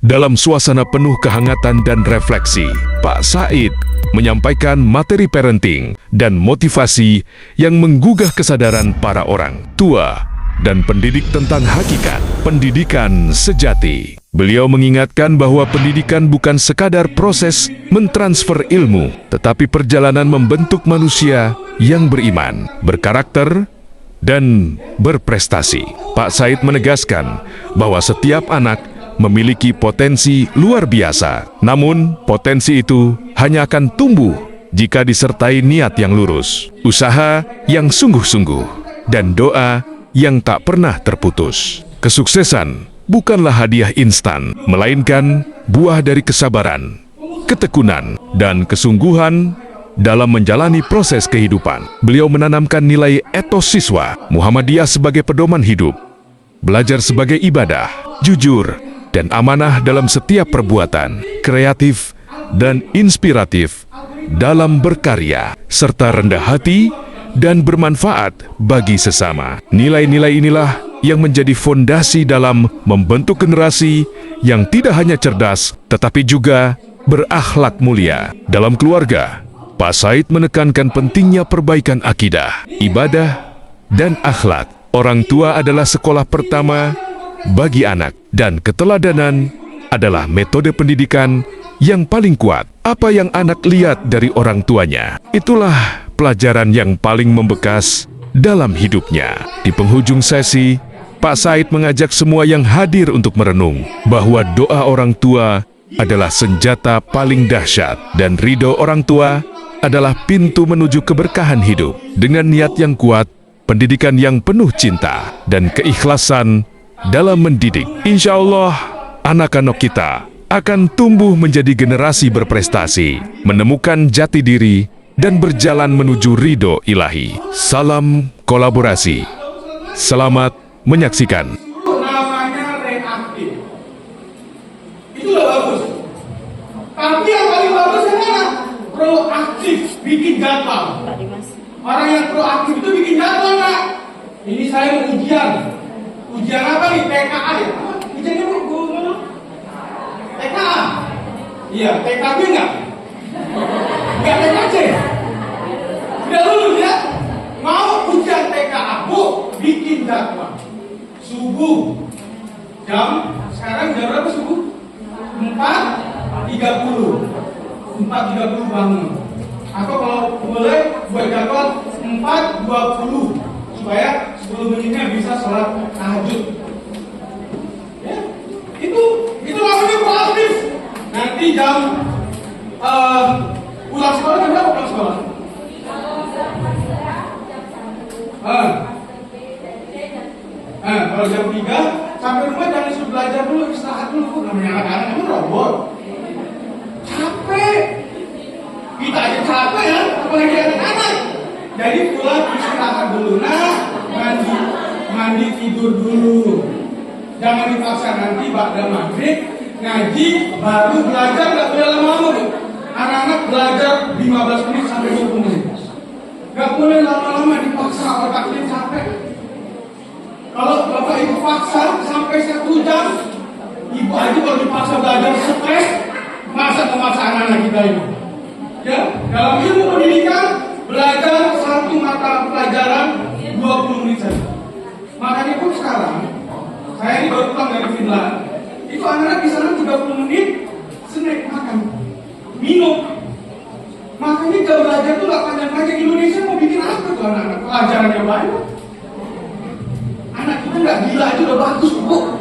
Dalam suasana penuh kehangatan dan refleksi, Pak Said menyampaikan materi parenting dan motivasi yang menggugah kesadaran para orang tua dan pendidik tentang hakikat pendidikan sejati. Beliau mengingatkan bahwa pendidikan bukan sekadar proses mentransfer ilmu, tetapi perjalanan membentuk manusia yang beriman, berkarakter, dan berprestasi. Pak Said menegaskan bahwa setiap anak memiliki potensi luar biasa. Namun, potensi itu hanya akan tumbuh jika disertai niat yang lurus, usaha yang sungguh-sungguh, dan doa yang tak pernah terputus. Kesuksesan bukanlah hadiah instan, melainkan buah dari kesabaran, ketekunan, dan kesungguhan dalam menjalani proses kehidupan. Beliau menanamkan nilai etos siswa Muhammadiyah sebagai pedoman hidup, belajar sebagai ibadah, jujur, dan amanah dalam setiap perbuatan, kreatif dan inspiratif dalam berkarya, serta rendah hati dan bermanfaat bagi sesama. Nilai-nilai inilah yang menjadi fondasi dalam membentuk generasi yang tidak hanya cerdas, tetapi juga berakhlak mulia. Dalam keluarga, Pak Said menekankan pentingnya perbaikan akidah, ibadah, dan akhlak. Orang tua adalah sekolah pertama bagi anak, dan keteladanan adalah metode pendidikan yang paling kuat. Apa yang anak lihat dari orang tuanya, itulah pelajaran yang paling membekas dalam hidupnya. Di penghujung sesi, Pak Said mengajak semua yang hadir untuk merenung bahwa doa orang tua adalah senjata paling dahsyat, dan ridho orang tua adalah pintu menuju keberkahan hidup. Dengan niat yang kuat, pendidikan yang penuh cinta, dan keikhlasan dalam mendidik, insya Allah anak-anak kita akan tumbuh menjadi generasi berprestasi, menemukan jati diri, dan berjalan menuju ridho ilahi. Salam kolaborasi. Selamat menyaksikan. Namanya reaktif. Itulah bagus. Tapi yang paling bagus adalah proaktif, bikin jadwal. Orang yang proaktif itu bikin jadwal, Kak. Ini saya mau ujian. Ujian apa nih? TKA ya? Ujiannya mana? TKA? Iya, TKB enggak? Enggak TKC? Sudah lulus ya? Mau ujian TKA, Bu, bikin jadwal. Subuh sekarang jam berapa subuh? 4.30 bangun. Atau kalau boleh buat jadwal 4.20 supaya 10 menitnya bisa sholat tahajud. Ya, itu namanya proaktif. Nanti jam pulang sekolah jam berapa pulang sekolah? Kalau jam 3 sampai rumah jangan suruh belajar dulu, istirahat dulu. Namanya anak-anak itu robot. Capek. Kita aja capek ya, apalagi anak-anak. Jadi pulang istirahat dulu. Nah, mandi tidur dulu. Jangan dipaksa nanti ba'da maghrib ngaji baru belajar, nggak boleh lama-lama. Anak-anak belajar 15 menit sampai 20 menit. Nggak boleh lama-lama, dipaksa, otaknya capek. Kalau bapak ibu paksa sampai 1 jam, ibu aja kalau dipaksa belajar stres, masa memaksa anak-anak kita ini. Ya, dalam ilmu pendidikan belajar satu mata pelajaran 20 menit saja. Makanya pun sekarang saya ini baru pulang dari Finland, itu anak-anak di sana 30 menit snack makan, minum. Makanya jam belajar itu gak panjang-panjang. Indonesia mau bikin apa tuh anak-anak? Pelajarannya banyak. Anak kita nggak gila itu udah bagus, Bu.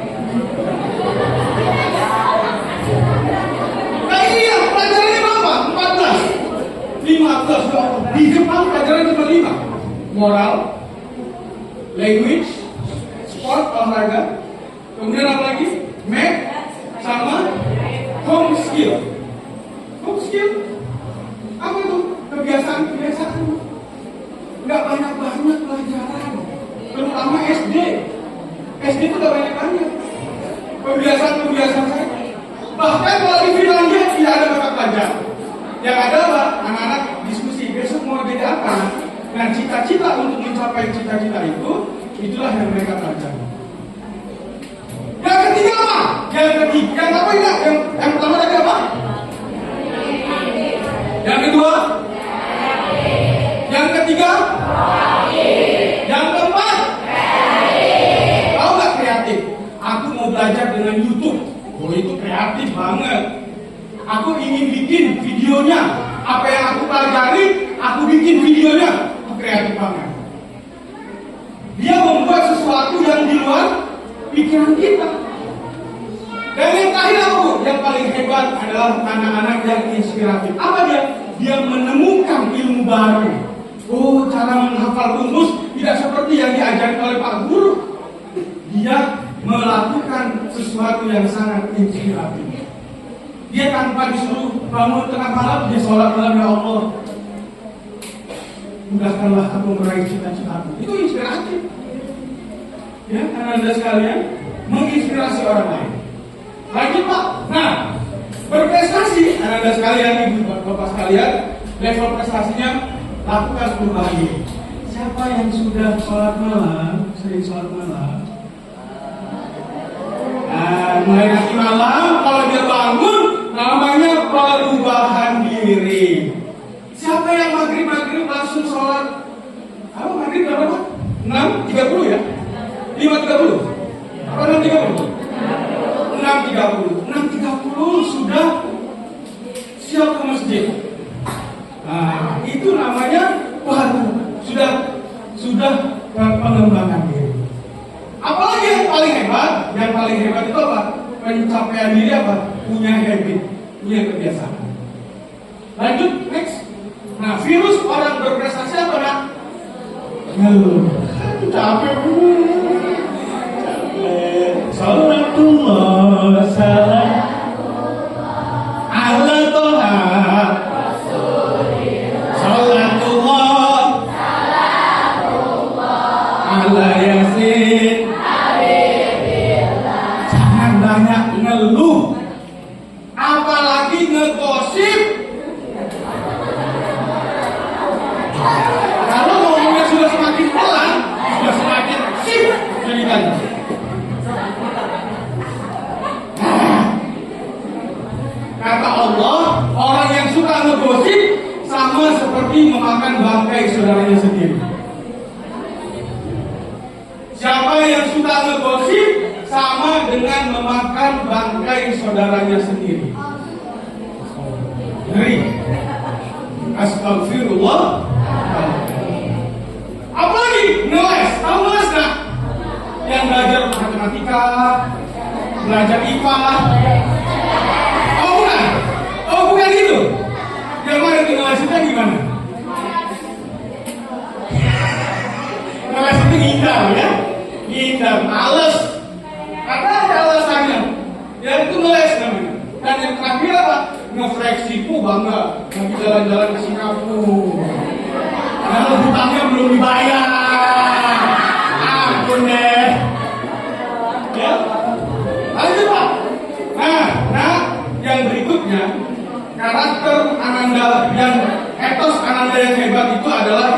Nah iya, pelajarannya berapa? 14, 15. Di Jepang pelajaran cuma 5. Moral, language, sport, olahraga, kemudian apa lagi? Math, sama home skill. Home skill? Apa itu? Kebiasaan. Nggak banyak pelajaran. Terutama SD itu udah banyak kebiasaan saya. Bahkan kalau di Finlandia tidak ada mata pelajaran. Yang ada apa? Anak-anak diskusi besok mau jadi apa. Nah, cita-cita untuk mencapai cita-cita itu, itulah yang mereka pelajari. Yang ketiga apa? Yang apa? Oh itu kreatif banget. Aku ingin bikin videonya. Apa yang aku pelajari, aku bikin videonya. Itu kreatif banget. Dia membuat sesuatu yang di luar pikiran kita. Dan yang terakhir apa Bu? Yang paling hebat adalah anak-anak yang inspiratif. Apa dia? Dia menemukan ilmu baru. Oh, cara menghafal rumus tidak seperti yang diajarkan oleh Pak Guru. Dia melakukan sesuatu yang sangat inspiratif. Dia tanpa disuruh bangun tengah malam, dia sholat malam, ya Allah, mudahkanlah aku meraih cita-citaku. Itu inspiratif. Ya, anak-anak sekalian, menginspirasi orang lain. Lanjut Pak. Nah, berprestasi, anak-anak sekalian, ibu bapak sekalian, level prestasinya lakukan perubahan ini. Siapa yang sudah sholat malam, sering sholat malam? Nah, mulai nanti malam, kalau dia bangun, namanya perubahan diri. Siapa yang maghrib langsung sholat? Apa maghrib berapa? 6.30 ya? 5.30? Apa 6.30? 6.30 sudah siap ke masjid. Nah, itu namanya sudah pengembangan diri. Apalagi yang paling hebat? Yang paling hebat itu apa? Pencapaian diri apa? Punya habit, punya kebiasaan. Lanjut, next. Nah, virus orang berprestasi apa nak? Ngeluh. Capek. Salatullah salam ala toha salatullah ala yasin. Jangan banyak ngeluh, apalagi ngegosip. Kalau ngomongnya sudah semakin pelan, sudah semakin sip ceritanya. Kata Allah, orang yang suka ngegosip sama seperti memakan bangkai saudaranya sendiri. Siapa yang suka ngegosip sama dengan memakan bangkai saudaranya sendiri. Ngeri. Astagfirullah. Apalagi ngeles, tahu ngeles nggak? Yang belajar matematika, belajar IPA. Oh bukan gitu. Yang mana itu ngelesnya gimana? Ngeles itu ngindar ya, ngindar, males. Karena ada alasannya. Ya itu ngeles namanya. Dan yang terakhir apa? Ngefleksiku bangga lagi jalan-jalan ke Singapura. Kalau hutangnya belum dibayar. Ampun deh. Ya. Lanjut Pak. Nah, yang berikutnya, karakter Ananda yang etos Ananda yang hebat itu adalah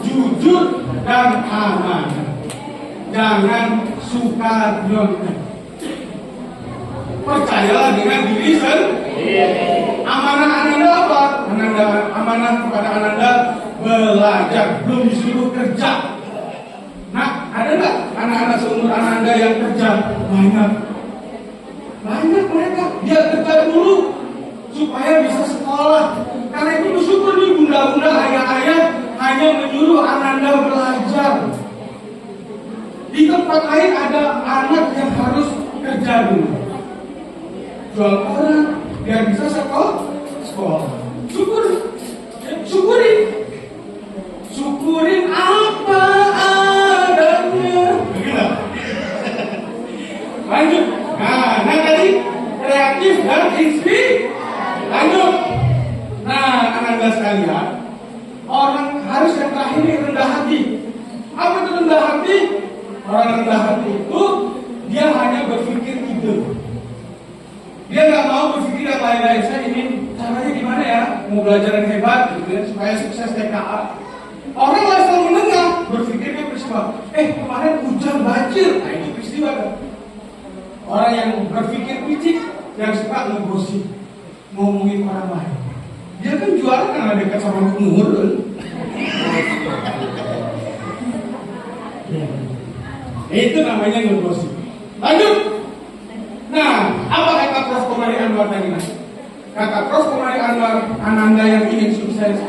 jujur dan amanah. Jangan suka nyontek. Percayalah dengan diri sendiri. Amanah Ananda apa? Amanah kepada Ananda belajar, belum disuruh kerja. Nah, ada nggak anak-anak seumur Ananda yang kerja? Banyak mereka. Dia kerja dulu supaya bisa sekolah. Karena itu bersyukur nih bunda-bunda, ayah-ayah hanya menyuruh Ananda belajar. Di tempat lain ada anak yang harus kerja dulu, jual koran biar bisa sekolah. Syukurin apa adanya. Begitu. Lanjut. Nah tadi kreatif dan inspiratif. Lanjut. Nah, anak-anak sekalian, orang harus yang terakhir ini rendah hati. Apa itu rendah hati? Orang rendah hati itu dia hanya berpikir ide. Dia nggak mau berpikir yang lain-lain. Saya ingin caranya gimana ya? Mau belajar yang hebat, gitu ya, supaya sukses TKA. Orang level menengah berpikirnya peristiwa. Kemarin hujan banjir. Nah itu peristiwa kan? Orang yang berpikir picik, yang suka ngegosip, ngomongin orang lain. Dia kan juara karena dekat sama gubernur. Itu namanya ngegosip. Lanjut. Nah, apa Prof. Komari Anwar tadi? Kata Prof. Komari Anwar, Ananda yang ingin sukses,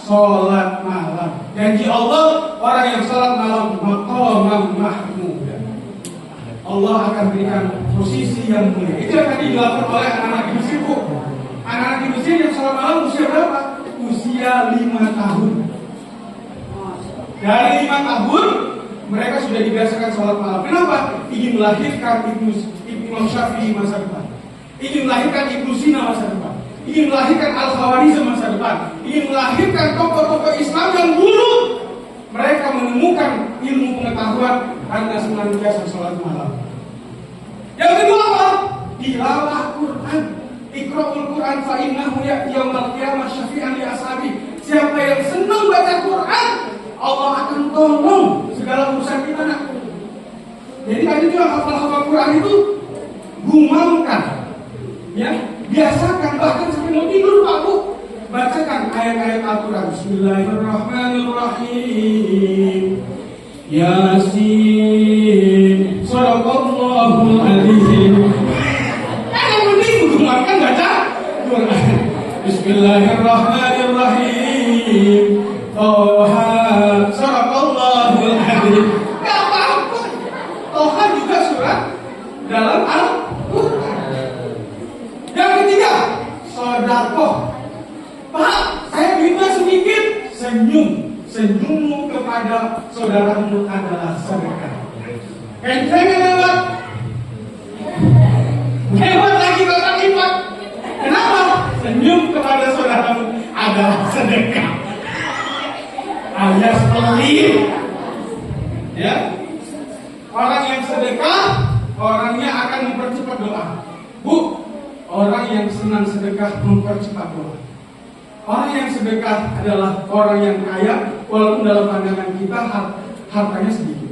sholat malam. Janji Allah, orang yang sholat malam maqamam mahmuda, Allah akan berikan posisi yang mulia. Itu yang tadi dilakukan oleh anak-anak di Mesir, Bu. Anak-anak di Mesir yang sholat malam usia berapa? Usia 5 tahun. Dari 5 tahun mereka sudah dibiasakan sholat malam. Kenapa? Ingin melahirkan Imam Syafi'i masa depan, ingin melahirkan Ibnu Sina masa depan, ingin melahirkan Al-Khawarizm masa depan, ingin melahirkan tokoh-tokoh Islam yang dulu mereka menemukan ilmu pengetahuan karena senantiasa sholat malam. Yang kedua apa? Tilawah Quran. Iqra'ul Quran fa innahu ya'ti yaumil qiyamah syafi'an li ashabi. Siapa yang senang baca Quran, Allah akan tolong segala urusan kita. Jadi tadi juga hafal-hafal Quran itu gumamkan, ya, biasakan, bahkan sampai mau tidur Pak Bu, bacakan ayat-ayat Al-Quran. Bismillahirrahmanirrahim. Yasin. Shadaqallahul adzim. Yang penting gumamkan baca Quran. Bismillahirrahmanirrahim. Toha. Shadaqallahul adzim. Gak apa-apa. Toha juga surat dalam Al-Quran. Yang ketiga, sedekah. Pak, saya duitnya sedikit, senyummu kepada saudaramu adalah sedekah. Kencengnya hebat lagi kalau lipat. Kenapa? Senyum kepada saudaramu adalah sedekah. Alias pelit. Ya, orang yang sedekah, orangnya akan mempercepat doa. Bu, orang yang senang sedekah mempercepat doa. Orang yang sedekah adalah orang yang kaya, walaupun dalam pandangan kita hartanya sedikit.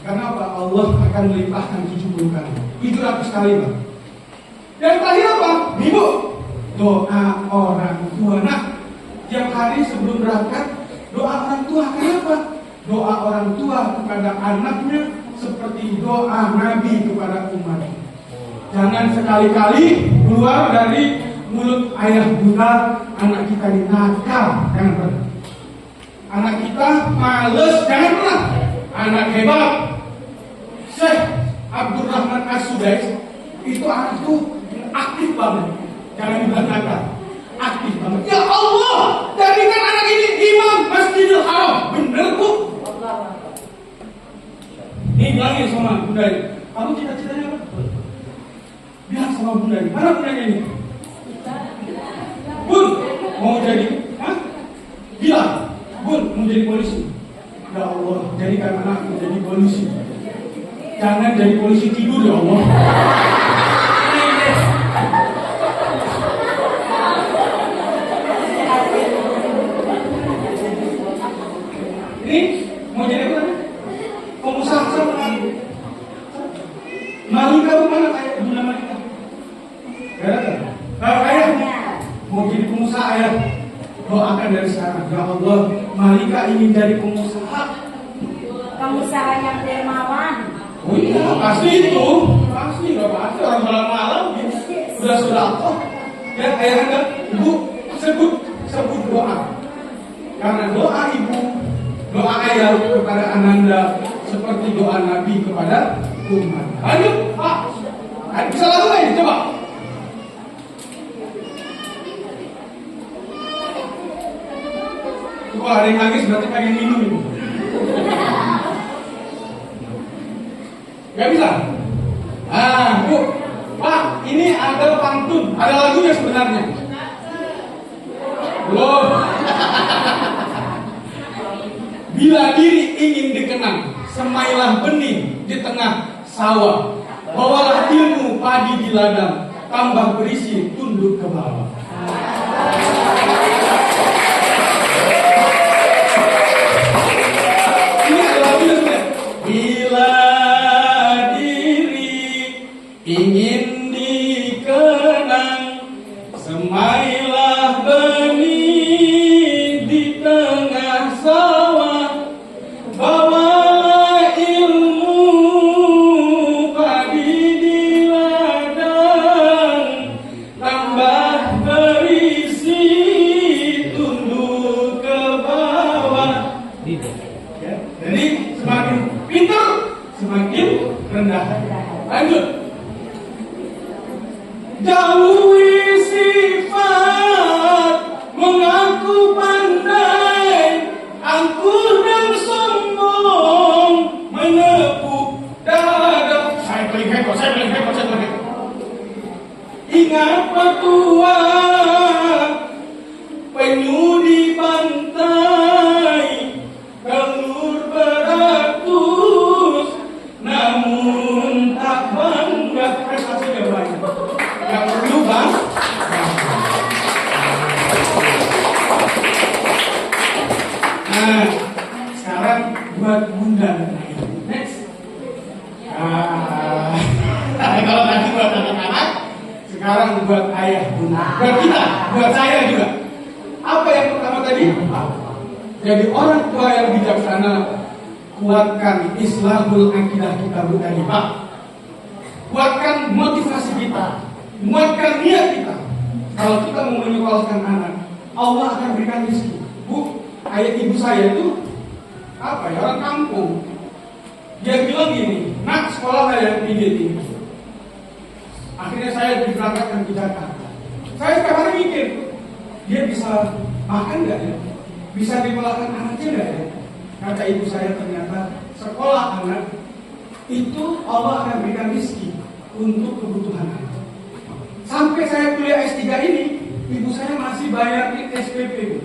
Karena apa? Allah akan melimpahkan 70 kali, 700 kali, Pak. Dan terakhir apa? Ibu, doa orang tua. Nah, tiap hari sebelum berangkat, doa orang tua. Kenapa? Doa orang tua kepada anaknya seperti doa Nabi kepada umatnya. Jangan sekali-kali keluar dari mulut ayah bunda anak kita nakal, jangan pernah. Anak kita males, jangan pernah. Anak hebat, Syekh Abdurrahman As-Sudais, itu anak tuh aktif banget. Jangan dibilang nakal, aktif banget. Ya Allah, jadikan anak ini imam Masjidil Haram. Bener Bu. Ini bilangin sama bunda ini, kamu cita-citanya apa? Bilang sama bunda ini, mana bundanya ini? Bun, mau jadi, bilang, Bun, mau jadi polisi. Ya Allah, jadikan anak menjadi polisi. Jangan jadi polisi tidur, ya Allah. Ini mau jadi apa? Pengusaha sama Malika mana kayak Bunda Malika? Gak ada kan? Kalau ayah mau jadi pengusaha, ayah doakan dari sekarang. Ya Allah, Malika ingin jadi pengusaha. Pengusaha yang dermawan. Oh iya, pasti itu. Pasti, gak pasti. Orang sholat malam sudah kok. Ya ayah anda, ibu sebut doa. Karena doa ibu, doa ayah kepada Ananda seperti doa Nabi kepada umat. Lanjut, Pak. Bisa lakukan ini, coba. Kalau ada yang nangis berarti pengen minum ibu. Gak bisa. Bu, Pak, ini ada pantun, ada lagunya sebenarnya. Belum. Bila diri ingin dikenang, semailah benih di tengah sawah. Bawalah ilmu padi di ladang, tambah berisi tunduk ke bawah. Bila diri ingin dikenang, semailah benih di tengah sawah. Bawalah ilmu padi di ladang, jauhi sifat mengaku pandai, angkuh dan sombong menepuk dada. Saya paling hebat. Ingat petua penyu di pantai, telur beratus namun tak bangga. Prestasinya banyak, gak perlu bang. Nah, sekarang buat bunda. Next. Kalau tadi buat anak-anak, sekarang buat ayah bunda. Buat kita, buat saya juga. Apa yang pertama tadi? Jadi orang tua yang bijaksana, kuatkan islahul akidah kita tadi, Pak. Kuatkan motivasi kita, kuatkan niat kita. Kalau kita mau menyekolahkan anak, Allah akan berikan rezeki. Bu, ayah ibu saya itu orang kampung. Dia bilang gini, nak sekolah kayak ini. Akhirnya saya diberangkatkan ke Jakarta. Saya setiap hari mikir, dia bisa makan nggak ya? Bisa dikolahkan anaknya nggak ya? Kata ibu saya, ternyata sekolah anak itu Allah akan berikan rezeki untuk kebutuhan anak. Sampai saya kuliah S3 ini, ibu saya masih bayar SPP.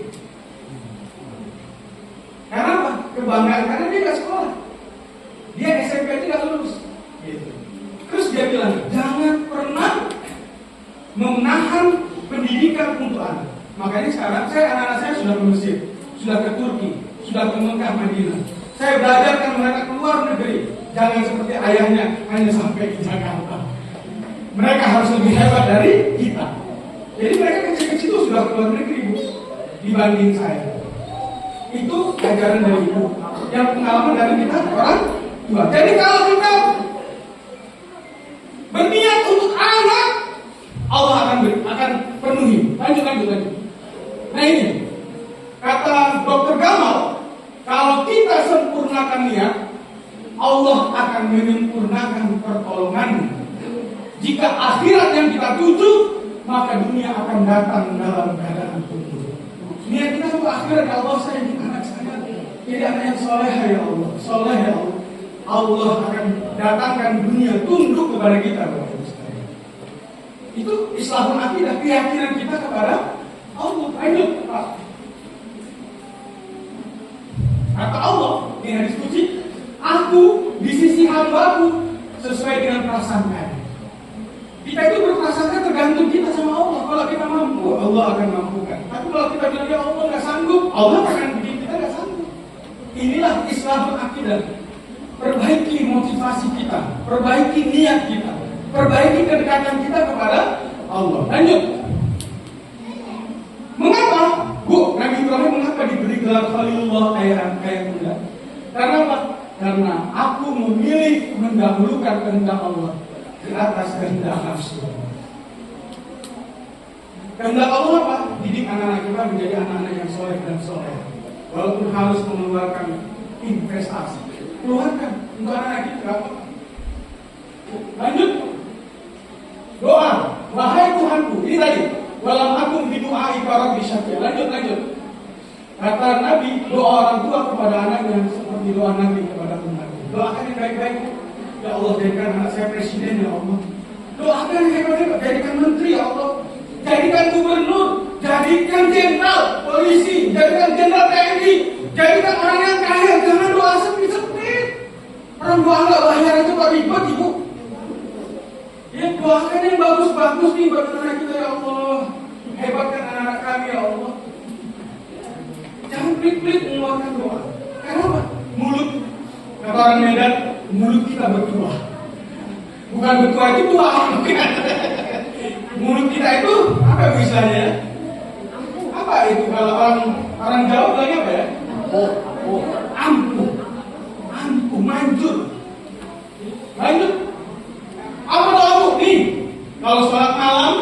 Karena apa? Kebanggaan, karena dia nggak sekolah. Dia SMP tidak lulus. Terus dia bilang, jangan pernah menahan pendidikan untuk anak. Makanya sekarang anak-anak saya sudah ke Mesir, sudah ke Turki, sudah ke Mekah, Madinah. Saya belajarkan mereka keluar negeri. Jangan seperti ayahnya hanya sampai di Jakarta. Mereka harus lebih hebat dari kita. Jadi mereka kecil-kecil itu sudah keluar negeri, Bu, dibanding saya. Itu ajaran dari ibu, yang pengalaman dari kita orang tua. Jadi kalau kita berniat untuk anak, Allah akan penuhi. Lanjut. Nah ini kata Dr. Gamal, kalau kita sempurnakan niat, Allah akan menyempurnakan pertolongannya. Jika akhirat yang kita tuju, maka dunia akan datang dalam keadaan penuh. Niat kita untuk akhirat, ya Allah, saya ingin anak saya jadi anak yang soleh ya Allah, soleh ya Allah. Allah akan datangkan dunia tunduk kepada kita. Itu Islamul akidah, keyakinan kita kepada Allah. Lanjut, Pak. Kata Allah di hadis qudsi, aku di sisi hambaku sesuai dengan prasangka. Kita itu berprasangka tergantung kita sama Allah. Kalau kita mampu, Allah akan mampukan. Tapi kalau kita bilang ya Allah nggak sanggup, Allah akan bikin kita nggak sanggup. Inilah Islamul akidah. Perbaiki motivasi kita, perbaiki niat kita, perbaiki kedekatan kita kepada Allah. Lanjut. Mengapa, Bu, Nabi Ibrahim mengapa diberi gelar Khalilullah ayat muda? Karena apa? Karena aku memilih mendahulukan kehendak Allah di atas kehendak nafsu. Kehendak Allah apa? Didik anak-anak kita menjadi anak-anak yang soleh dan soleh. Walaupun harus mengeluarkan investasi, keluarkan untuk anak kita. Lanjut. Doa, wahai Tuhanku. Ini tadi, walam aku bidu'a ibarat bisyakir. Lanjut. Kata Nabi, doa orang tua kepada anaknya seperti doa Nabi kepada umatnya. Doakan yang baik-baik. Ya Allah, jadikan anak saya presiden ya Allah. Doakan yang hebat-hebat, jadikan menteri ya Allah. Jadikan gubernur, jadikan jenderal polisi, jadikan jenderal TNI, jadikan orang yang kaya. Jangan doa sempit-sempit. Orang doa nggak bayar itu kok ribet, Ibu. Ya doakan yang bagus-bagus nih buat anak kita ya Allah. Hebatkan anak-anak kami ya Allah. Jangan pelit-pelit mengeluarkan doa. Kenapa? Mulut, kata orang Medan, mulut kita bertuah. Bukan bertuah itu tua. Mulut kita itu apa misalnya? Apa itu kalau orang Jawa bilangnya apa ya? Ampuh, manjur. Lanjut. Apa doamu? Nih, kalau sholat malam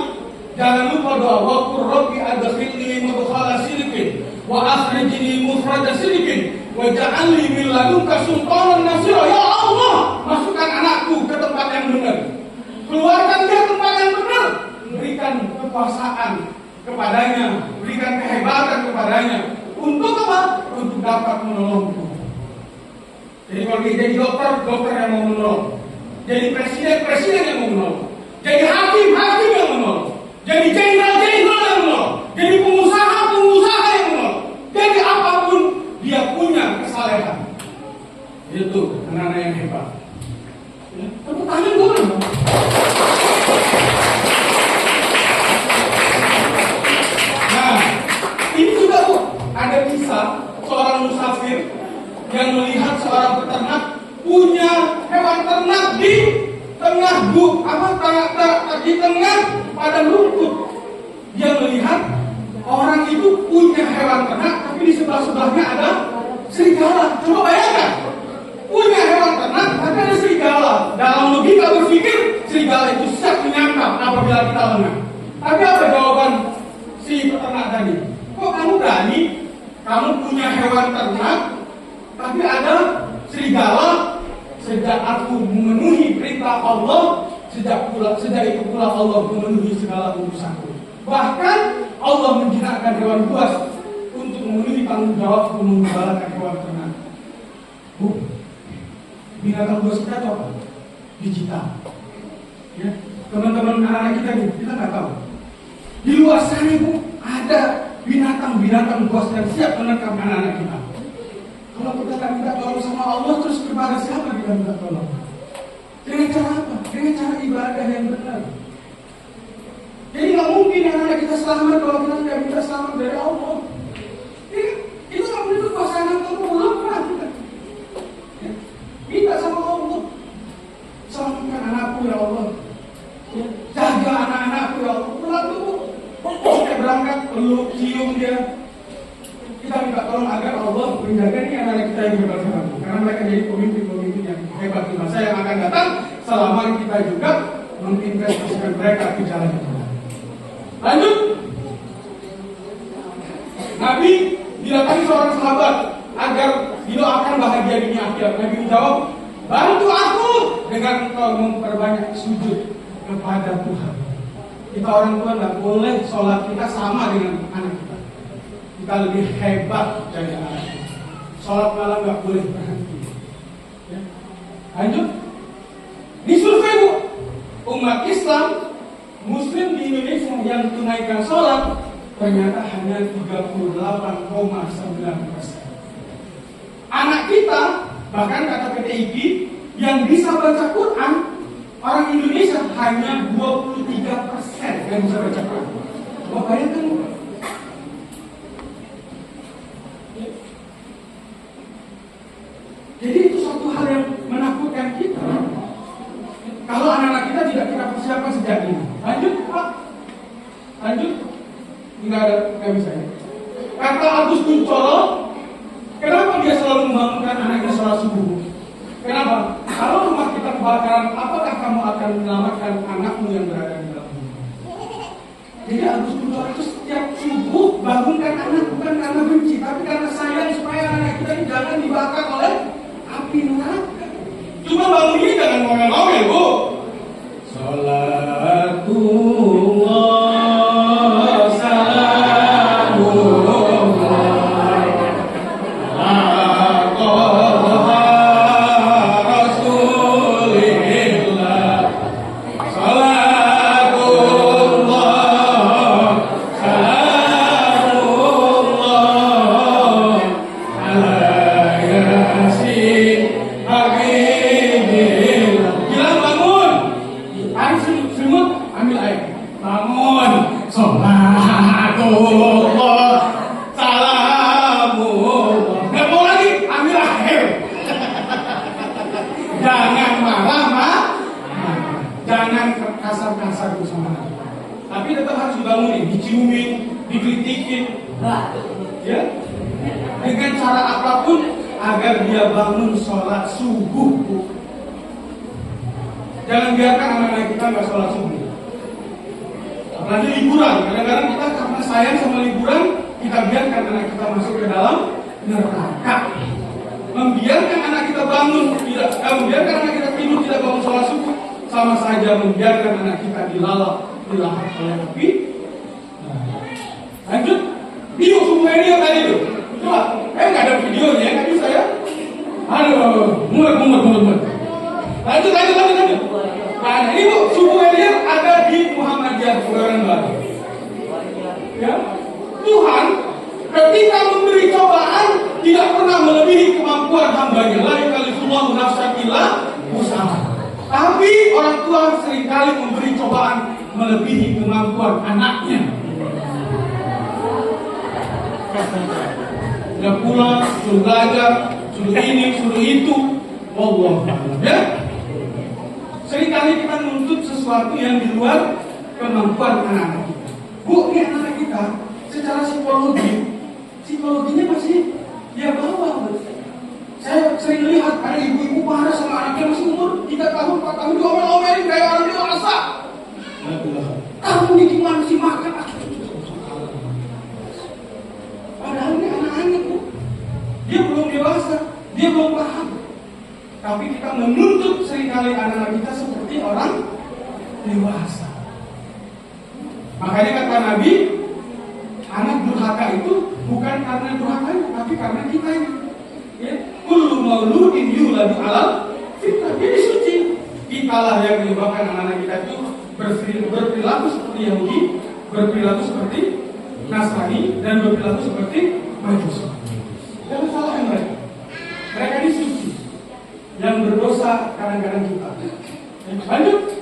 jangan lupa doa. Wa qur rabbi adkhilni mudkhala sidqin wa akhrijni mukhraja sidqin wa ja'alni min ladunka sultanan nasira. Ya Allah, masukkan anakku ke tempat yang benar. Keluarkan dia tempat yang benar. berikan kekuasaan kepadanya, berikan kehebatan kepadanya. Untuk apa? Untuk dapat menolongku. Jadi kalau dia jadi dokter, dokter yang mau menolong. Jadi presiden, presiden yang mau menolong. Jadi hakim, hakim yang menolong. Jadi jenderal, jenderal yang menolong. Jadi pengusaha, pengusaha yang menolong. Jadi apapun dia punya kesalehan. Itu anak-anak yang hebat. Ya, tepuk tangan dulu. Nah, ini juga Bu, ada kisah seorang musafir yang melihat seorang peternak punya hewan ternak di tengah di tengah padang rumput. Dia melihat orang itu punya hewan ternak, tapi di sebelah-sebelahnya ada serigala. Coba bayangkan, punya hewan ternak, tapi ada serigala. Dalam logika berpikir, serigala itu siap menyantap apabila kita lengah. Tapi apa jawaban si peternak tadi? Kok kamu berani? Kamu punya hewan ternak, tapi ada serigala. Sejak aku memenuhi perintah Allah, sejak itu pula Allah memenuhi segala urusanku. Bahkan Allah menjinakkan hewan buas untuk memenuhi tanggung jawab menggembalakan hewan ternak. Bu, binatang buas kita apa? Digital. Ya, teman-teman anak-anak kita nih, kita nggak tahu. Di luar sana Bu, ada binatang-binatang buas yang siap menerkam anak-anak kita. Kalau kita tak minta tolong sama Allah, terus kepada siapa kita minta tolong? Dengan cara apa? Dengan cara ibadah yang benar. Jadi nggak mungkin anak-anak kita selamat kalau kita tidak minta selamat dari Allah. Itu nggak boleh kekuasaan Allah belum pernah kita. Ya. Minta sama Allah. Selamatkan anakku ya Allah. Ya. Jaga anak-anakku ya Allah. Pulang dulu. Kita berangkat peluk, cium dia. Kita minta tolong agar Allah menjaga ini anak-anak kita yang hebat-hebat. Karena mereka jadi pemimpin-pemimpin yang hebat di masa yang akan datang. Selama kita juga menginvestasikan mereka ke jalan yang benar. Lanjut. Nabi didatangi seorang sahabat agar didoakan bahagia dunia akhirat. Nabi menjawab, bantu aku dengan engkau memperbanyak sujud kepada Tuhan. Kita orang tua nggak boleh sholat kita sama dengan anak kita. Kita lebih hebat dari anak kita. Sholat malam nggak boleh berhenti. Ya. Lanjut. Disurvei Bu, umat Islam Muslim di Indonesia yang tunaikan sholat ternyata hanya 38,9%. Anak kita, bahkan kata PTIG, yang bisa baca Quran, orang Indonesia hanya 23% yang bisa baca Quran. Coba bayangkan. Jadi itu suatu hal yang menakutkan kita. Kalau anak-anak kita tidak kita persiapkan sejak ini. Lanjut Pak. Lanjut. Nggak bisa ya. Kata Agus Kuncoro, kenapa dia selalu membangunkan anaknya sholat subuh? Kenapa? Kalau rumah kita kebakaran, apakah kamu akan menyelamatkan anakmu yang berada di dalam rumah? Jadi Agus Kuncoro itu setiap subuh bangunkan anak bukan karena benci, tapi karena sayang supaya anak kita ini jangan dibakar oleh api neraka. Cuma bangunnya jangan ngomel-ngomel Bu. Salatullah Jangan biarkan anak-anak kita nggak sholat subuh. Apalagi liburan, kadang-kadang kita karena sayang sama liburan, kita biarkan anak kita masuk ke dalam neraka. Membiarkan anak kita membiarkan anak kita tidur tidak bangun sholat subuh, sama saja membiarkan anak kita dilalap dilahap oleh api. Nah, lanjut, video video tadi tuh. Coba, nggak ada videonya, nggak bisa ya? Aduh, mumet. Lanjut. Nah, ini Bu, suku Eliel ada di Muhammadiyah Kebayoran Baru. Ya, Tuhan ketika memberi cobaan tidak pernah melebihi kemampuan hambanya. La yukallifullahu nafsan illa wus'aha. Tapi orang tua seringkali memberi cobaan melebihi kemampuan anaknya. Sudah pulang, suruh belajar, suruh ini, suruh itu. Wallahu a'lam. Ya. Seringkali kita menuntut sesuatu yang di luar kemampuan anak-anak kita. Bu, ini anak kita secara psikologinya masih dia bawa. Saya sering lihat ada ibu-ibu marah sama anaknya masih umur 3 tahun, 4 tahun, diomel-omelin kayak orang dewasa. Kamu ini gimana sih makan? Padahal ini anak-anak, Bu. Dia belum dewasa, dia belum paham. Tapi kita menuntut seringkali anak-anak kita seperti orang dewasa. Makanya kata Nabi, anak durhaka itu bukan karena durhakanya, tapi karena kita ini. Ya, kullu mauludin yuladu alal fitrah. Ini suci. Kitalah yang menyebabkan anak-anak kita itu berperilaku seperti Yahudi, berperilaku seperti Nasrani, dan berperilaku seperti Majusi. Jangan salahkan mereka. Mereka ini suci. Yang berdosa kadang-kadang kita. Lanjut.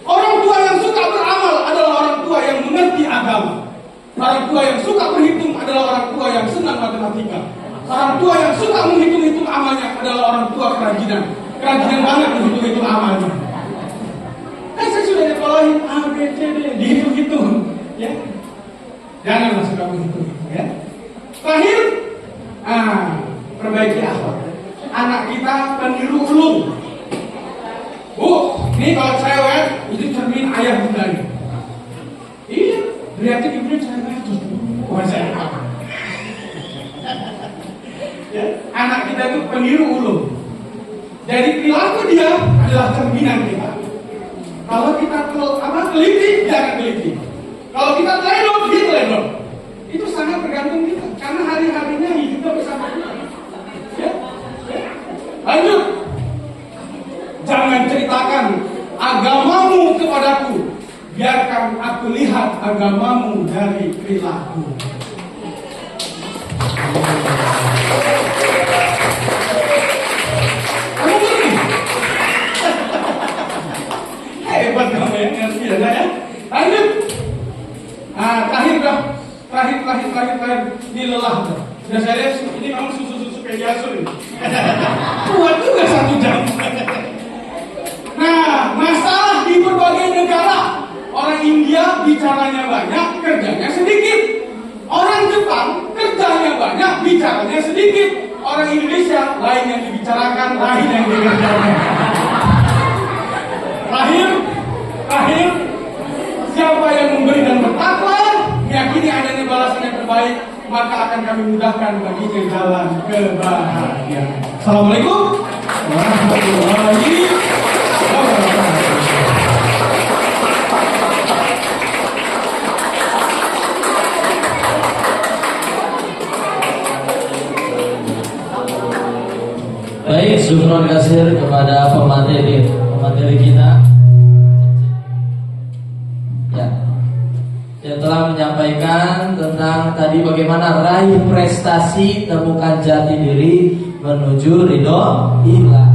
Orang tua yang suka beramal adalah orang tua yang mengerti agama. Orang tua yang suka berhitung adalah orang tua yang senang matematika. Orang tua yang suka menghitung-hitung amalnya adalah orang tua kerajinan. Kerajinan banget menghitung-hitung amalnya. Saya sudah dikolahin A, B, C, D, dihitung-hitung. Ya. Janganlah suka menghitung-hitung. Ya. Terakhir, perbaiki akhlak. Anak kita peniru ulung. Bu, ini kalau cewek itu cermin ayah bundanya. Iya, lihatin ibunya cewek itu. Bukan saya apa. Ya, anak kita itu peniru ulung. Jadi perilaku dia adalah cerminan kita. Kalau kita teliti, dia akan teliti. Kalau kita teledor, dia teledor. Itu sangat tergantung kita. Karena hari-harinya hidupnya bersama kita. Ya. Lanjut. Jangan ceritakan agamamu kepadaku. Biarkan aku lihat agamamu dari perilaku. Kamu ngerti? Hebat kamu ya, ngerti ya. Lanjut. Terakhir. Ini lelah. Sudah saya lihat ini memang susu pediasur ini. Kuat juga 1 jam. Nah, masalah di berbagai negara. Orang India bicaranya banyak, kerjanya sedikit. Orang Jepang kerjanya banyak, bicaranya sedikit. Orang Indonesia lain yang dibicarakan, lain yang dikerjakan. Terakhir, siapa yang memberi dan bertakwa, meyakini adanya balasan yang terbaik, maka akan kami mudahkan baginya jalan kebahagiaan. Assalamualaikum warahmatullahi wabarakatuh. Baik, syukron kasir kepada pemateri kita. Ya, yang telah menyampaikan tentang tadi bagaimana raih prestasi, temukan jati diri menuju ridho ilah.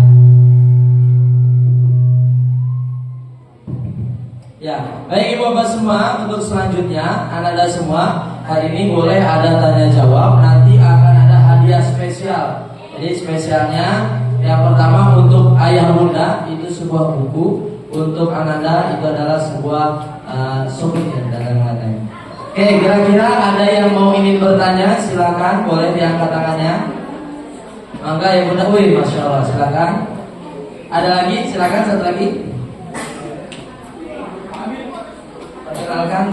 Ya, baik ibu bapak semua, untuk selanjutnya anda semua hari ini boleh ada tanya jawab. Nanti akan ada hadiah spesial. Jadi spesialnya yang pertama untuk ayah bunda itu sebuah buku, untuk ananda itu adalah sebuah souvenir dan lain-lain. Oke, kira-kira ada yang mau ingin bertanya, silakan boleh diangkat tangannya. Mangga ya bunda, wih, masya Allah, silakan. Ada lagi, silakan satu lagi. Silakan.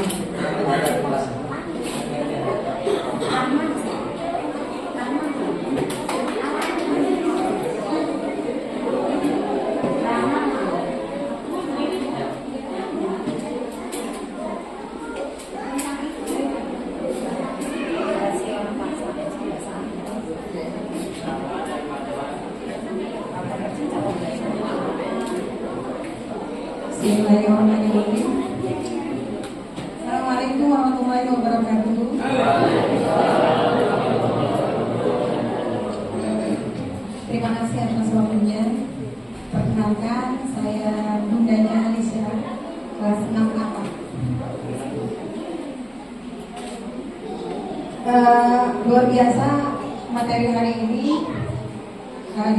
Assalamualaikum warahmatullahi wabarakatuh. Terima kasih atas waktunya. Perkenalkan, saya bundanya Alicia, kelas 6A. Luar biasa materi hari ini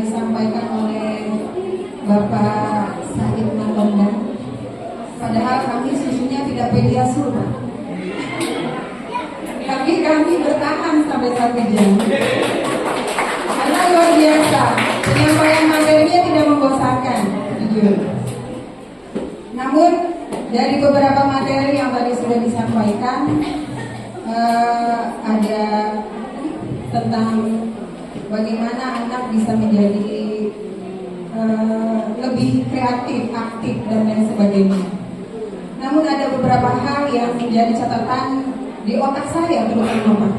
disampaikan oleh Bapak Said Mandondan. Padahal kami susunya tidak pediasur, tapi kami bertahan sampai 1 jam. Karena luar biasa, penyampaian materinya tidak membosankan, jujur. Namun dari beberapa materi yang tadi sudah disampaikan, ada tentang bagaimana anak bisa menjadi lebih kreatif, aktif, dan lain sebagainya. Namun ada beberapa hal yang menjadi catatan di otak saya terutama.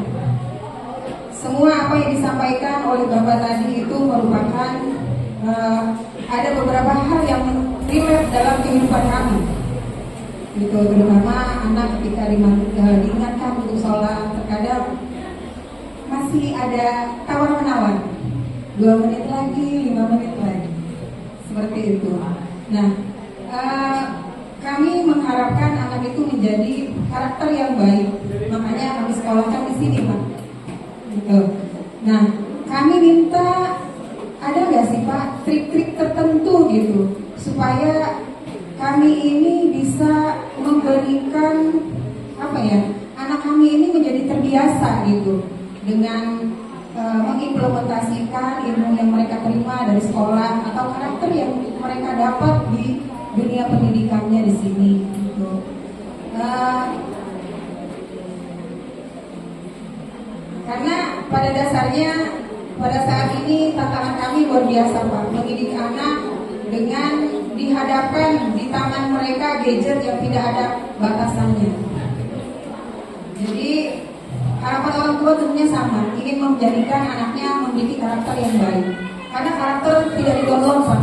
Semua apa yang disampaikan oleh Bapak tadi itu merupakan ada beberapa hal yang relate dalam kehidupan kami. Itu terutama anak ketika diingatkan untuk sholat, terkadang masih ada tawar-menawar, 2 menit lagi, 5 menit lagi, seperti itu. Nah, kami mengharapkan anak itu menjadi karakter yang baik, makanya kami sekolahkan di sini, Pak. Gitu. Nah, kami minta ada nggak sih Pak trik-trik tertentu gitu supaya kami ini bisa memberikan anak kami ini menjadi terbiasa gitu dengan mengimplementasikan ilmu yang mereka terima dari sekolah atau karakter yang mereka dapat di dunia pendidikannya di sini gitu. Karena pada dasarnya pada saat ini tantangan kami luar biasa Pak, mendidik anak dengan dihadapkan di tangan mereka gadget yang tidak ada batasannya. Jadi harapan orang tua tentunya sama, ingin menjadikan anaknya memiliki karakter yang baik. Karena karakter tidak didownload Pak.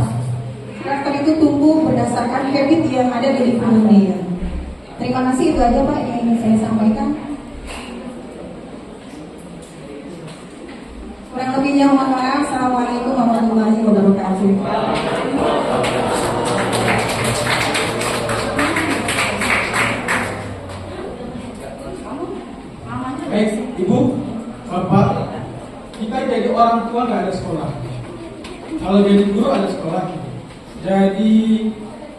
Karakter itu tumbuh berdasarkan habit yang ada di lingkungan dia. Terima kasih, itu aja Pak yang ingin saya sampaikan. Kurang lebihnya mohon maaf. Assalamualaikum warahmatullahi wabarakatuh. Baik, Ibu, Bapak, kita jadi orang tua nggak ada sekolah. Kalau jadi guru ada sekolah, jadi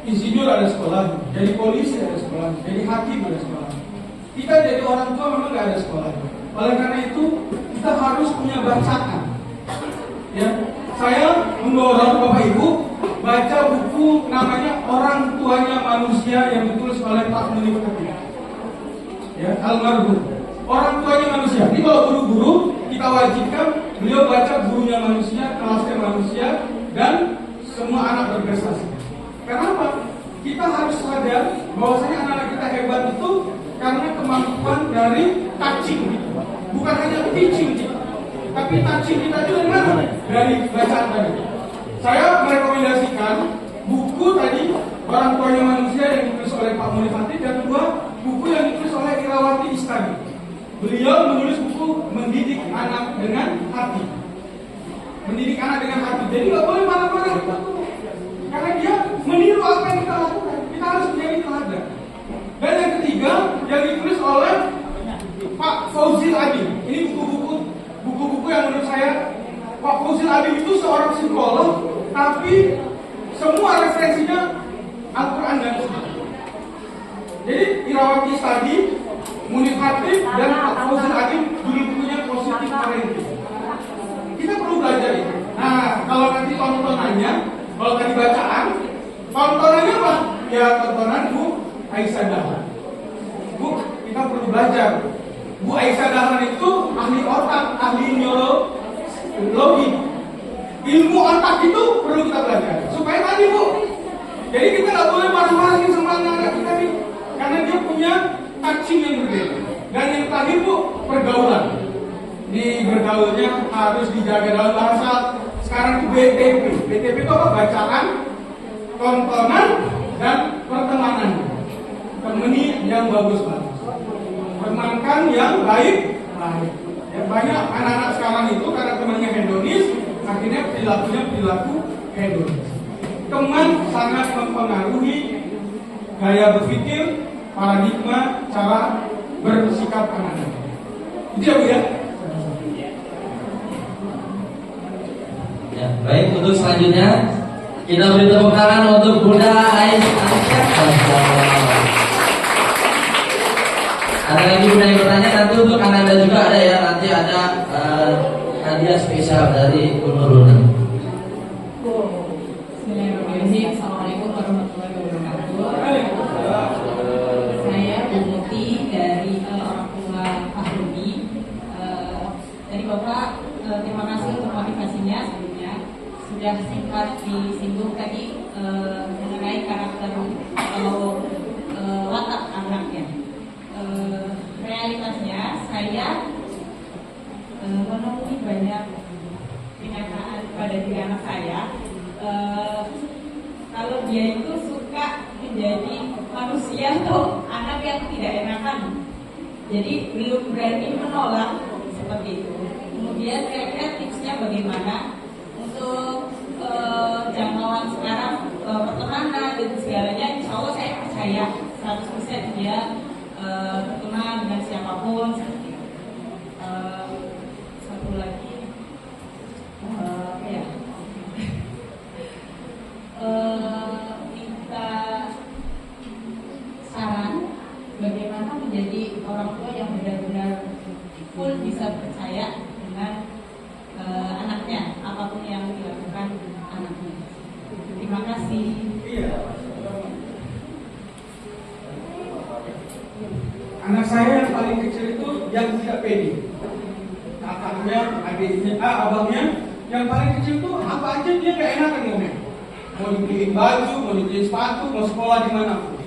insinyur ada sekolah, jadi polisi ada sekolah, jadi hakim ada sekolah. Kita jadi orang tua memang nggak ada sekolah. Oleh karena itu kita harus punya bacaan. Ya, saya mendorong Bapak Ibu baca buku namanya Orang Tuanya Manusia yang ditulis oleh Pak Munif Ketika. Ya, almarhum. Orang Tuanya Manusia. Ini kalau guru-guru kita wajibkan beliau baca Gurunya Manusia, Kelasnya Manusia, dan Semua Anak Berprestasi. Kenapa? Kita harus sadar bahwasanya anak-anak kita hebat itu karena kemampuan dari touching, bukan hanya teaching, tapi touching kita juga dari mana? Dari bacaan tadi. Saya merekomendasikan buku tadi Orang Tuanya Manusia yang ditulis oleh Pak Munif Ketika, dan kedua buku yang ditulis oleh Irawati Istani. Beliau menulis buku Mendidik Anak dengan Hati. Mendidik anak dengan hati. Jadi nggak boleh marah-marah. Karena dia meniru apa yang kita lakukan. Kita harus menjadi teladan. Dan yang ketiga yang ditulis oleh Pak Fauzil Adil. Ini buku-buku yang menurut saya Pak Fauzil Adil itu seorang psikolog, tapi semua referensinya Al-Quran dan Sunnah. Jadi Irawati Istani, Munif Khatib, dan Pak Fauzil Adil bukunya Positif Parenting. Kita perlu belajar itu. Nah, kalau nanti tontonannya, kalau tadi bacaan, tontonannya apa? Ya tontonan Bu Aisyah Dahlan. Bu, kita perlu belajar. Bu Aisyah Dahlan itu ahli otak, ahli neurologi. Ilmu otak itu perlu kita belajar. Supaya tadi Bu, jadi kita nggak boleh marah-marahin sama anak kita nih, karena dia punya touching yang berbeda. Dan yang terakhir Bu, pergaulan. Di bergaulnya harus dijaga dalam bahasa sekarang itu BTP. BTP itu apa? Bacaan, tontonan, dan pertemanan. Temani yang bagus-bagus. temankan yang baik. Ya, banyak anak-anak sekarang itu karena temannya hedonis, akhirnya perilakunya perilaku hedonis. Teman sangat mempengaruhi gaya berpikir, paradigma, cara bersikap anak-anak. Itu ya Bu ya. Ya, baik, untuk selanjutnya kita beri tepuk tangan untuk Bunda Aisyah. Ada lagi Bunda yang bertanya, nanti untuk Ananda juga ada ya, nanti ada hadiah spesial dari Bu Nurul. Bismillahirrahmanirrahim. Assalamualaikum warahmatullahi wabarakatuh. Saya Bu Muti dari orang tua Pak Rudi. Dari Bapak, terima kasih untuk motivasinya sebelumnya. Sudah singkat disinggung tadi mengenai karakter atau watak anaknya. Realitasnya saya menemui banyak kenyataan pada diri anak saya. Kalau dia itu suka menjadi manusia atau anak yang tidak enakan, jadi belum berani menolak seperti itu. Kemudian kira-kira tipsnya bagaimana untuk jangkauan sekarang pertemanan dan segalanya, insya Allah saya percaya 100% dia berteman dengan siapapun seperti itu. Satu lagi ya minta saran bagaimana menjadi orang tua yang benar-benar full bisa percaya dengan anaknya, apapun yang dilakukan anaknya. Terima kasih. Iya. Anak saya yang paling kecil itu yang tidak pede. Kakaknya, adiknya, abangnya yang paling kecil itu apa aja dia gak enakan ngomong. Mau dibeliin baju, mau dibeliin sepatu, mau sekolah di mana pun.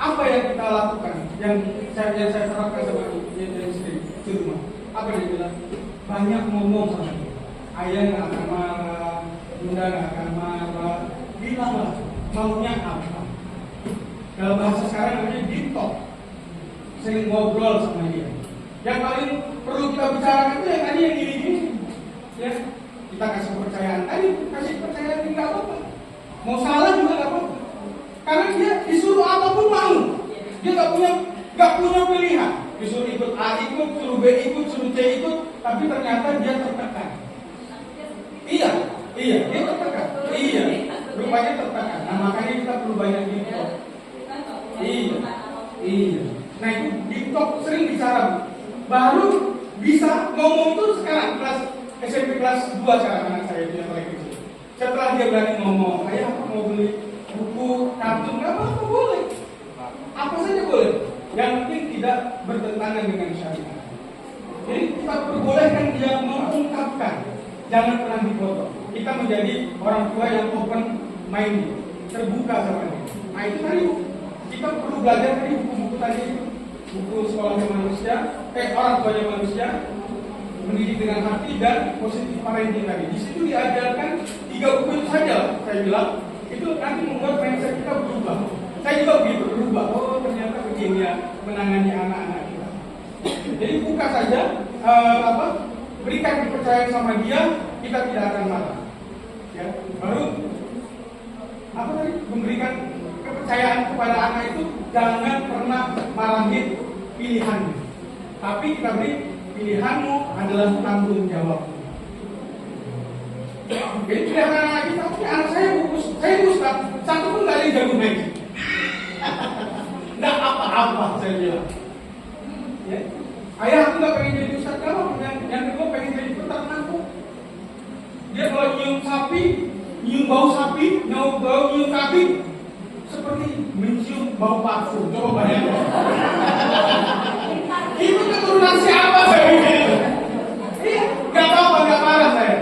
Apa yang kita lakukan? Yang saya terapkan sama istri di rumah. Apa dia bilang? Banyak ngomong sama dia. Ayah nggak akan marah, bunda nggak akan marah. Bilanglah maunya apa. Dalam bahasa sekarang namanya deep talk. Sering ngobrol sama dia. Yang paling perlu kita bicarakan itu yang tadi yang gini-gini. Ya, kita kasih kepercayaan tadi, kasih kepercayaan nggak apa-apa. Mau salah juga nggak apa-apa. Karena dia disuruh apapun mau. Dia nggak punya pilihan. Disuruh ikut A ikut, suruh B ikut, suruh C ikut, tapi ternyata dia tertekan. Iya, dia tertekan. Iya, rupanya tertekan. Nah makanya kita perlu banyak dialog. Iya. Nah itu dialog sering bicara, baru bisa ngomong tuh sekarang kelas SMP kelas 2 sekarang anak saya itu yang paling kecil. Setelah dia berani ngomong, ayah aku mau beli buku kartun, nggak apa-apa boleh. Apa saja boleh. Yang penting tidak bertentangan dengan syariat. Jadi kita perbolehkan dia mengungkapkan, jangan pernah dipotong. Kita menjadi orang tua yang open minded, terbuka sama dia. Nah itu tadi kita perlu belajar tadi buku-buku tadi itu, buku sekolahnya manusia, orang tuanya manusia, mendidik dengan hati dan positif parenting tadi. Di situ diajarkan 3 buku itu saja, saya bilang itu nanti membuat mindset kita berubah. Saya juga begitu berubah. Oh ternyata begini ya menangani anak-anak kita. Jadi buka saja, berikan kepercayaan sama dia, kita tidak akan marah. Ya, baru memberikan kepercayaan kepada anak itu jangan pernah marahin pilihannya. Tapi kita beri pilihanmu adalah tanggung jawabmu. Jadi pilihan anak kita, anak saya Ustaz, satu pun gak ada yang jago main. Nggak apa-apa saya bilang. Ya. Ayah aku nggak pengen jadi ustaz kamu, yang kedua pengen jadi peternak. Dia kalau nyium bau sapi, nyium kambing, seperti mencium bau parfum. Coba bayangkan. Itu keturunan siapa saya pikir? Iya, nggak apa-apa, nggak marah saya.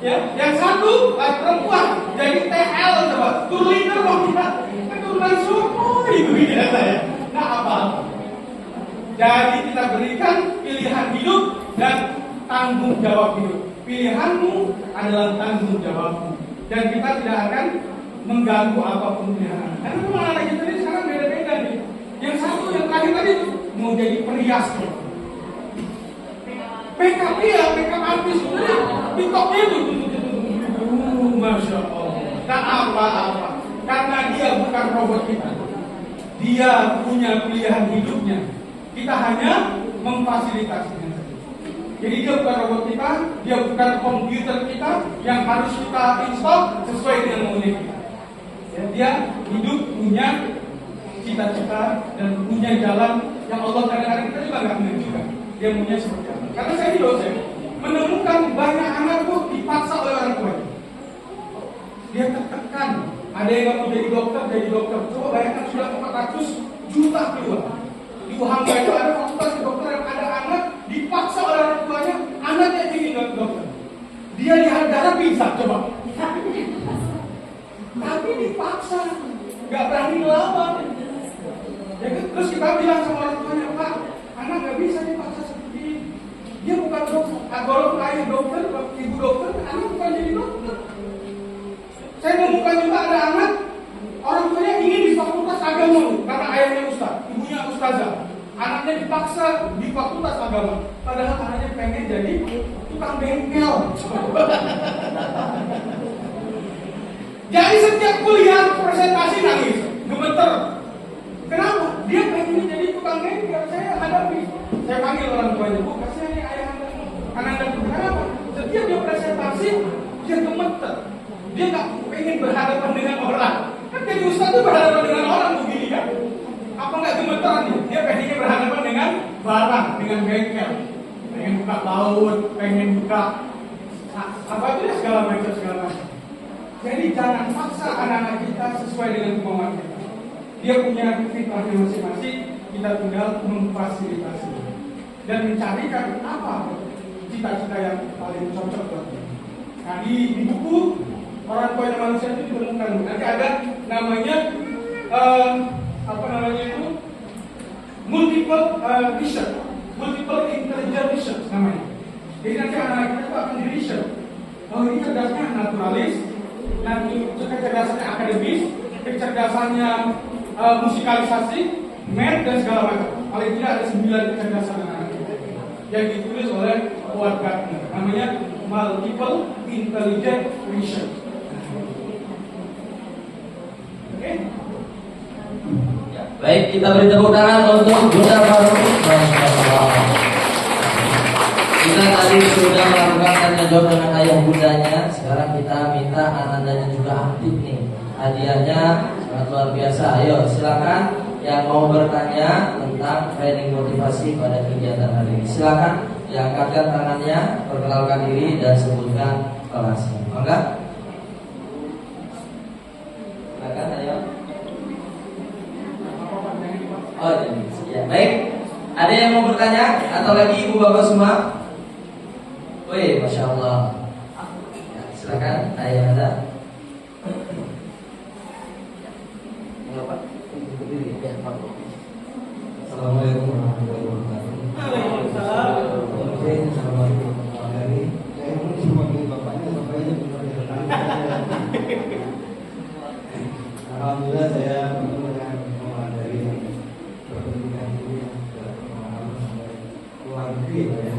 Ya, yang satu perempuan jadi TL coba, turliner mau kita keturunan suku itu pikiran saya. Nggak apa-apa. Jadi kita berikan pilihan hidup dan tanggung jawab hidup. Pilihanmu adalah tanggung jawabmu. Dan kita tidak akan mengganggu apapun pilihan. Karena memang anak kita ini sekarang beda-beda nih. Yang satu yang terakhir tadi mau jadi perias. PKP ya, PKP artis TikToknya itu, masya Allah. Tak apa-apa, karena dia bukan robot kita. Dia punya pilihan hidupnya. Kita hanya memfasilitasinya. Jadi dia bukan robot kita, dia bukan komputer kita yang harus kita install sesuai dengan maunya kita. Ya, dia hidup punya cita-cita dan punya jalan yang Allah kadang-kadang kita juga nggak menentukan. Dia punya seperti apa? Karena saya di dosen menemukan banyak anak tuh dipaksa oleh orang tuanya. Dia tertekan. Ada yang nggak mau jadi dokter. Coba bayangkan sudah 400 juta keluar. Di Hangzhou itu ada fakultas kedokteran, ada anak dipaksa oleh orang tuanya, anaknya ingin jadi dokter. Dia lihat darah bisa, coba. Tapi dipaksa, nggak berani ngelawan. Ya, terus kita bilang sama orang tuanya, Pak, anak nggak bisa dipaksa seperti ini. Dia bukan dokter. Kalau ayah dokter, ibu dokter, anak bukan jadi dokter. Saya menemukan juga ada anak orang tuanya ingin di fakultas agama karena ayahnya ustaz, ibunya ustazah. Anaknya dipaksa di fakultas agama, padahal anaknya pengen jadi tukang bengkel. Jadi setiap kuliah presentasi nangis, gemeter. Kenapa? Dia pengen jadi tukang bengkel. Saya hadapi, saya panggil orang tuanya, Bu, kasih ayah anda. Kenapa? Setiap dia presentasi, dia gemeter. Dia nggak pengen berhadapan dengan orang. Kan jadi ustaz itu berhadapan dengan orang begini kan? Apa nggak gemeteran dia? Dia pengennya berhadapan dengan barang, dengan bengkel. Pengen buka laut, pengen buka apa itu ya segala macam. Jadi jangan paksa anak-anak kita sesuai dengan kemauan kita. Dia punya fitrahnya masing-masing, kita tinggal memfasilitasi dan mencarikan apa cita-cita yang paling cocok buat dia. Nah di buku Orang Tua Manusia itu ditemukan. Nanti ada namanya itu multiple research, multiple intelligence research namanya. Jadi nanti anak-anak kita itu akan di research. Oh ini cerdasnya naturalis, nanti kecerdasannya akademis, kecerdasannya musikalisasi, math dan segala macam. Paling tidak ada 9 kecerdasan anak kita yang ditulis oleh Howard Gardner. Namanya multiple intelligence research. Baik, kita beri tepuk tangan untuk Bunda Faruk. Kita tadi sudah melakukan tanya jawab dengan ayah bundanya. Sekarang kita minta anandanya juga aktif nih. Hadiahnya sangat luar biasa. Ayo silakan yang mau bertanya tentang training motivasi pada kegiatan hari ini. Silakan diangkatkan tangannya, perkenalkan diri dan sebutkan kelasnya. Mangga. Silakan ayo. Oh, ya, baik. Ada yang mau bertanya atau lagi ibu bapak semua? Wih, masya Allah. Ya, silakan, ayah Anda. Assalamualaikum warahmatullahi wabarakatuh. Waalaikumsalam. Assalamualaikum warahmatullahi wabarakatuh. Saya mau sebagai bapaknya, bapaknya alhamdulillah saya dengan dari perpendidikan ini yang sudah pengalaman sampai luar negeri ya.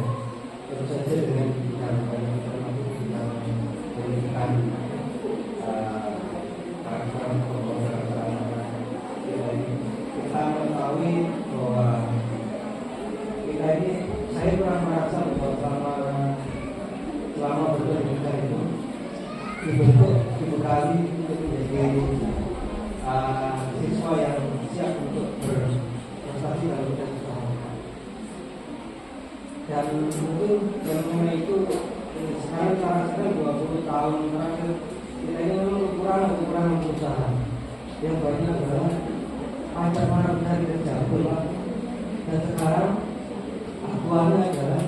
Tentu saja dengan bicara banyak termasuk kita memberikan karakter kita mengetahui bahwa kita ini, saya pernah merasa bahwa selama berpendidikan itu dibentuk dibekali untuk menjadi siswa yang siap untuk berprestasi dalam usaha. Dan mungkin yang namanya itu sekarang kita rasakan 20 tahun terakhir kita ini memang kekurangan usaha. Yang banyak adalah pajak mana bisa dikerja pula. Dan sekarang aktualnya adalah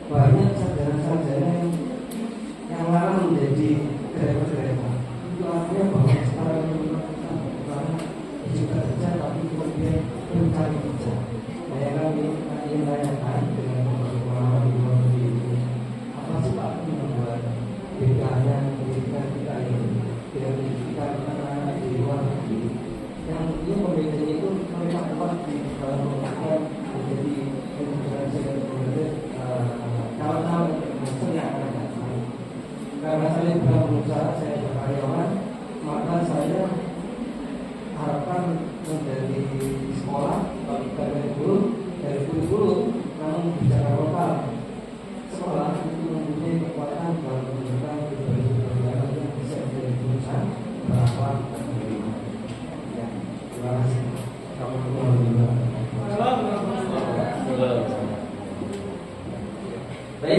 banyak sarjana-sarjana yang malah menjadi driver-driver. Itu artinya bahwa sekarang kita kerja tapi kemudian mencari kerja. Saya kami ingin tanyakan dengan pengalaman di luar negeri itu, apa sih Pak yang membuat bedanya pendidikan kita ini dengan pendidikan anak-anak di luar negeri yang dia pembedanya itu mereka kuat di dalam melakukan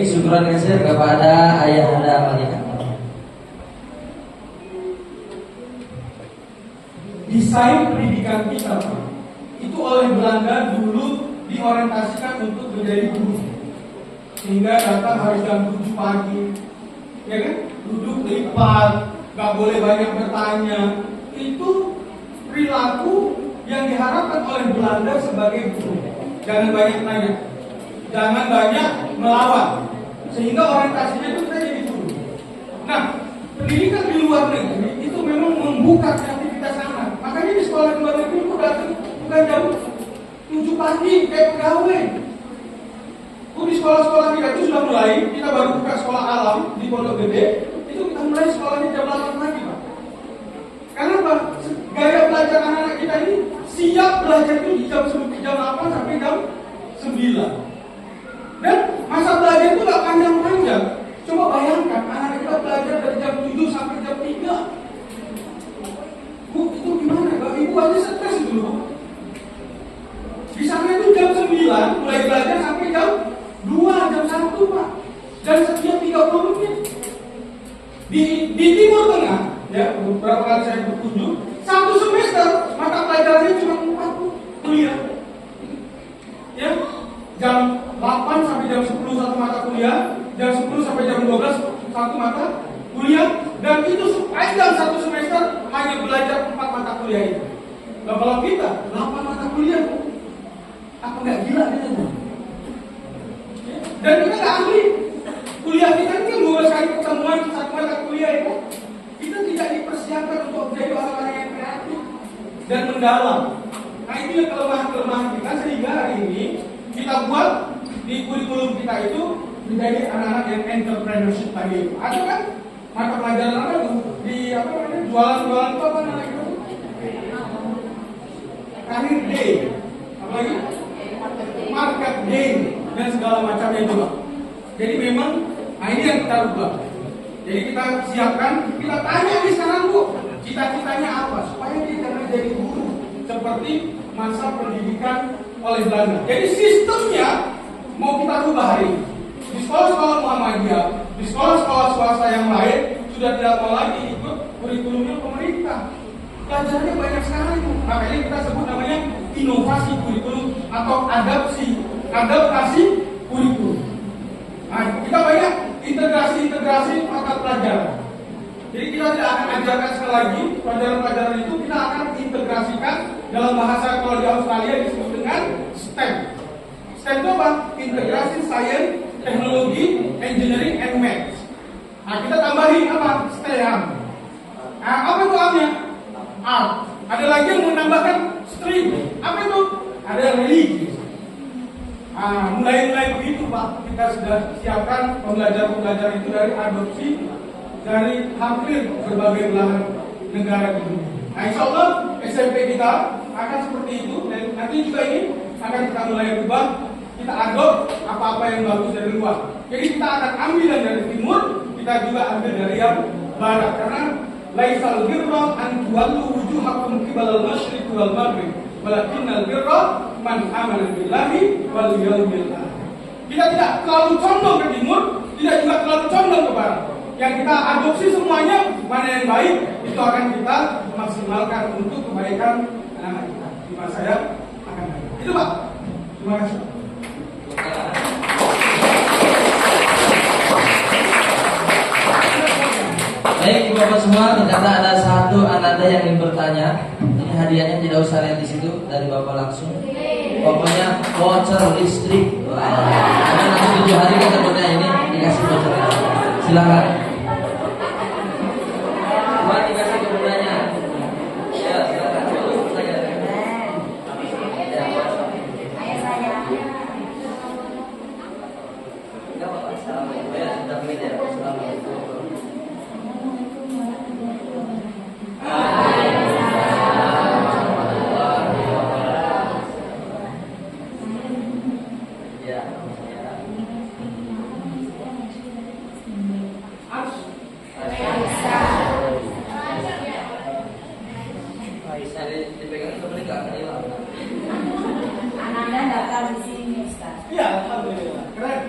syukuran kasih kepada ayah anda Malika. Desain pendidikan kita, Pak, itu oleh Belanda dulu diorientasikan untuk menjadi guru, sehingga datang harus jam 7 pagi, ya kan? Duduk lipat, nggak boleh banyak bertanya. Itu perilaku yang diharapkan oleh Belanda sebagai guru. Jangan banyak tanya, jangan banyak melawan, sehingga orientasinya itu kita jadi guru. Nah, pendidikan di luar negeri itu memang membuka kreativitas anak. Makanya di sekolah luar negeri itu datang bukan jam 7 pagi kayak pegawai. Di sekolah-sekolah kita itu sudah mulai, kita baru buka sekolah alam di Pondok Gede, itu kita mulai sekolahnya jam 8 pagi, Pak. Karena apa? Gaya belajar anak-anak kita ini siap belajar itu di jam 8 sampai jam 9. Dan masa belajar itu gak panjang-panjang. Coba bayangkan anak-anak kita belajar dari jam 7 sampai jam 3. Bu, itu gimana? Ibu aja stres itu loh. Di sana itu jam 9 mulai belajar sampai jam 2, jam 1, Pak. Dan setiap 30 menit. Di Timur Tengah, ya, beberapa kali saya berkunjung, 1 semester mata pelajarannya cuma 4 kuliah. Ya, jam 8 sampai jam 10 satu mata kuliah, jam 10 sampai jam 12 satu mata kuliah, dan itu sepanjang 1 semester hanya belajar 4 mata kuliah itu. Nah, kalau kita 8 mata kuliah, apa nggak gila kita tuh? Dan kita nggak ahli. Kuliah kita ini kan 12 kali pertemuan satu mata kuliah itu. Kita tidak dipersiapkan untuk menjadi orang-orang yang kreatif dan mendalam. Nah, itu yang kelemahan-kelemahan kita, sehingga hari ini kita buat di kurikulum kita itu menjadi anak-anak yang entrepreneurship tadi itu. Ada kan mata pelajaran apa tuh di apa namanya, jualan-jualan itu apa namanya itu? Career day, apa lagi? Market day dan segala macamnya itu, Pak. Jadi memang, nah ini yang kita rubah. Jadi kita siapkan, kita tanya nih sekarang, Bu, cita-citanya apa supaya dia jangan jadi guru seperti masa pendidikan oleh Belanda. Jadi sistemnya mau kita rubah hari ini. Di sekolah-sekolah Muhammadiyah, di sekolah-sekolah swasta yang lain sudah tidak mau lagi ikut kurikulumnya pemerintah. Pelajarannya banyak sekali, Bu. Makanya kita sebut namanya inovasi kurikulum atau adaptasi kurikulum. Nah, kita banyak integrasi mata pelajaran. Jadi kita tidak akan ajarkan sekali lagi pelajaran-pelajaran itu, kita akan integrasikan dalam bahasa kalau di Australia disebut dengan STEM. STEM itu apa? Integrasi Science, Teknologi, Engineering, and Maths. Nah, kita tambahin apa? STEM. Nah, apa itu A-nya? Art. Ada lagi yang menambahkan stream. Apa itu? Ada religi. Nah, mulai begitu, Pak. Kita sudah siapkan pembelajar-pembelajar itu dari adopsi dari hampir berbagai belahan negara di dunia. Nah, insya Allah SMP kita akan seperti itu, dan nanti juga ini akan kita mulai rubah. Kita adopt apa-apa yang bagus dari luar. Jadi kita akan ambil yang dari timur, kita juga ambil dari yang barat. Karena laisal birra an tuwallu wujuhakum qibalal masyriq wal maghrib, walakinnal birra man amana billahi wal yawmil akhir. Kita tidak terlalu condong ke timur, tidak juga terlalu condong ke barat. Yang kita adopsi semuanya, mana yang baik itu akan kita maksimalkan untuk kebaikan anak-anak kita. Di masa yang akan datang. Itu, Pak. Terima kasih. Baik, Bapak semua, ternyata ada satu ananda yang ingin bertanya. Ini hadiahnya tidak usah lihat di situ, dari Bapak langsung. Pokoknya voucher listrik. Karena nanti 7 hari ketemu ini dikasih voucher. Silakan. Buat dikasih kemudiannya. Ya, silakan. Enggak apa-apa. Assalamualaikum. Ya, sudah meja. Assalamualaikum. Ananda datang di sini, Ustaz. Iya, alhamdulillah. Keren.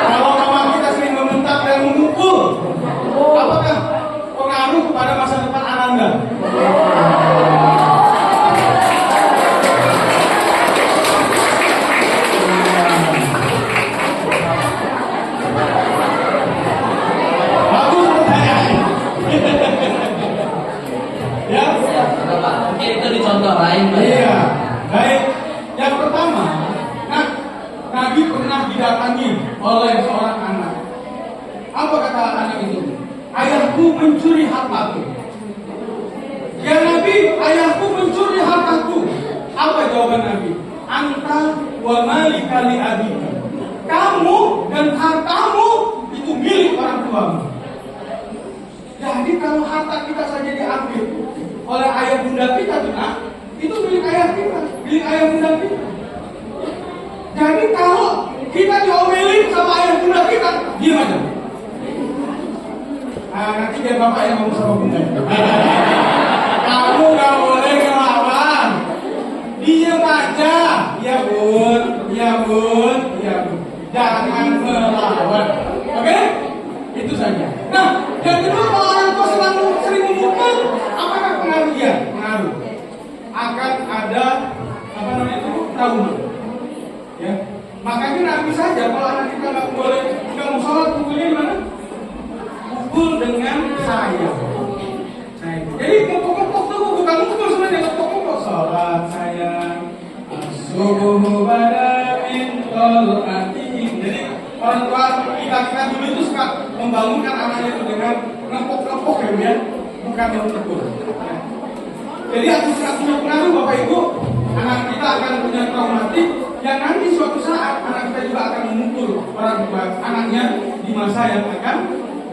Kalau mama kita sering membentak dan memukul, apakah pengaruh kepada masa depan Ananda? Bagus pertanyaannya. Ya. Ya, Pak. Mungkin itu dicontoh lain, Pak. Iya, baik. Yang pertama, Nabi pernah didatangi oleh seorang anak. Apa kata anak itu? Ayahku mencuri hartaku. Ya Nabi, ayahku mencuri hartaku. Apa jawaban Nabi? Anta wa malika li abika. Kamu dan hartamu itu milik orang tuamu. Jadi kalau harta kita saja diambil oleh ayah bunda kita, itu milik ayah kita, milik ayah bunda kita. Jadi kalau kita diomelin sama ayah bunda kita, diam aja. Nanti biar bapak yang ngomong sama bunda. Kamu gak boleh ngelawan. Diam aja. Ya bun, ya bun, ya bun. Jangan melawan. Oke? Itu saja. Nah, yang kedua, kalau orang tua sering memukul, apakah pengaruh? Ya, pengaruh. Akan ada trauma. Ya, makanya Nabi saja kalau anak kita nggak mau sholat, pukulnya di mana? Pukul dengan sayang. Nah, jadi pokok-pokok tuh bukan pukul sebenarnya, pokok-pokok sholat sayang. Subuh pada intol atihi. Jadi orang tua kita dulu itu suka membangunkan anaknya itu dengan ngepok-ngepok ya, bukan memukul. Ya. Jadi akan punya pengaruh Bapak Ibu, anak kita akan punya traumatik yang nanti suatu saat anak kita juga akan memukul orang tua anaknya di masa yang akan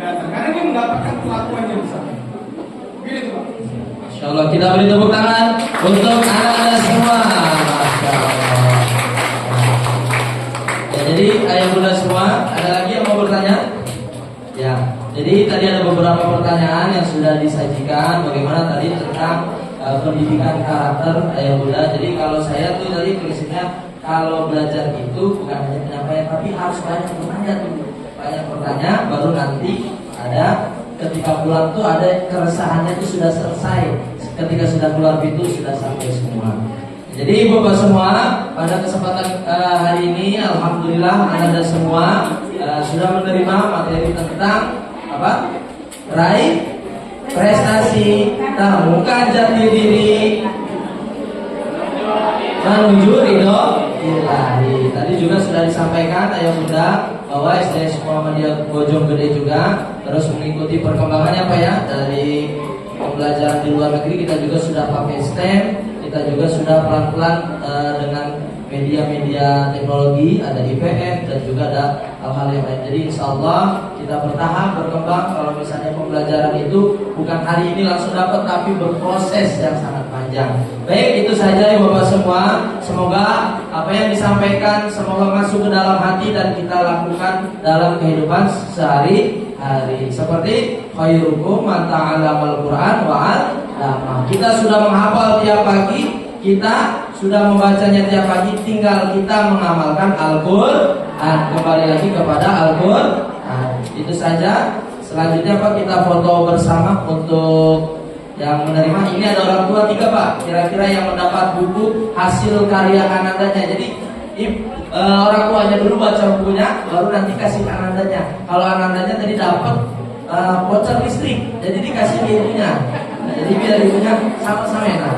datang. Karena dia mendapatkan perlakuan yang sama. Begitu itu Pak. Masya Allah, kita beri tepuk tangan untuk anak-anak semua. Masya Allah. Ya, jadi ayah bunda semua, ada lagi yang mau bertanya? Ya, jadi tadi ada beberapa pertanyaan yang sudah disajikan. Bagaimana tadi tentang pendidikan karakter ayah bunda. Jadi kalau saya tuh tadi prinsipnya kalau belajar itu bukan hanya penyampaian, tapi harus banyak bertanya dulu. Banyak bertanya, baru nanti ada ketika pulang tuh ada keresahannya itu sudah selesai. Ketika sudah keluar pintu sudah sampai semua. Jadi Bapak semua, pada kesempatan hari ini alhamdulillah Anda semua sudah menerima materi tentang apa? Raih prestasi, temukan jati diri, menuju ridho ilahi. Tadi juga sudah disampaikan ayah bunda bahwa SD Muhammadiyah Bojonggede juga terus mengikuti perkembangannya Pak ya, dari pembelajaran di luar negeri kita juga sudah pakai STEM, kita juga sudah pelan-pelan dengan media-media teknologi, ada IPN dan juga ada hal-hal yang lain. Jadi insya Allah kita bertahap berkembang. Kalau misalnya pembelajaran itu bukan hari ini langsung dapat, tapi berproses yang sangat panjang. Baik, itu saja ya Bapak semua. Semoga apa yang disampaikan semoga masuk ke dalam hati dan kita lakukan dalam kehidupan sehari-hari. Seperti khairukum man ta'allamal Qur'an wa 'allama. Kita sudah menghafal tiap pagi, kita sudah membacanya tiap pagi, tinggal kita mengamalkan Al-Quran. Kembali lagi kepada Al-Quran. Itu saja. Selanjutnya Pak, kita foto bersama untuk yang menerima. Ini ada orang tua 3 Pak, kira-kira yang mendapat buku hasil karya anandanya. Jadi orang tuanya dulu baca bukunya, baru nanti kasih anandanya. Kalau anandanya tadi dapat voucher listrik, jadi dikasih ke ibunya. Jadi biar ibunya sama-sama enak.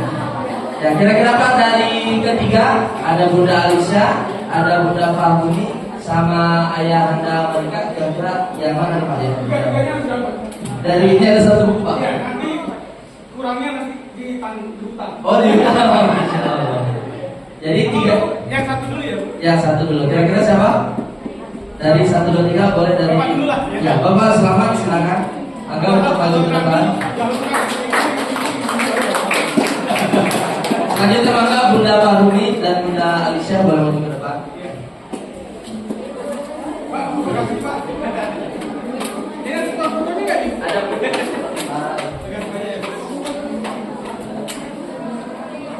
Ya, kira-kira Pak, dari ketiga ada Bunda Alisha, ada Bunda Fahmi, sama ayah Anda mereka, kira-kira yang mana nih Pak ya? Tiga-tiganya harus dapat. Dari ini ada satu buku Pak. Ya, nanti kurangnya nanti di hutang. Oh di hutang. Jadi 3. Yang satu dulu ya Bu? Yang satu dulu. Kira-kira siapa? Dari 1, 2, 3 boleh dari. Bapak dulu lah, ya. Ya, Bapak selamat, silakan. Agak untuk maju ke depan. Selanjutnya maka Bunda Fahmi dan Bunda Alisha boleh maju ke depan. Pak, terima kasih Pak. Ini ada fotonya nggak nih? Ada.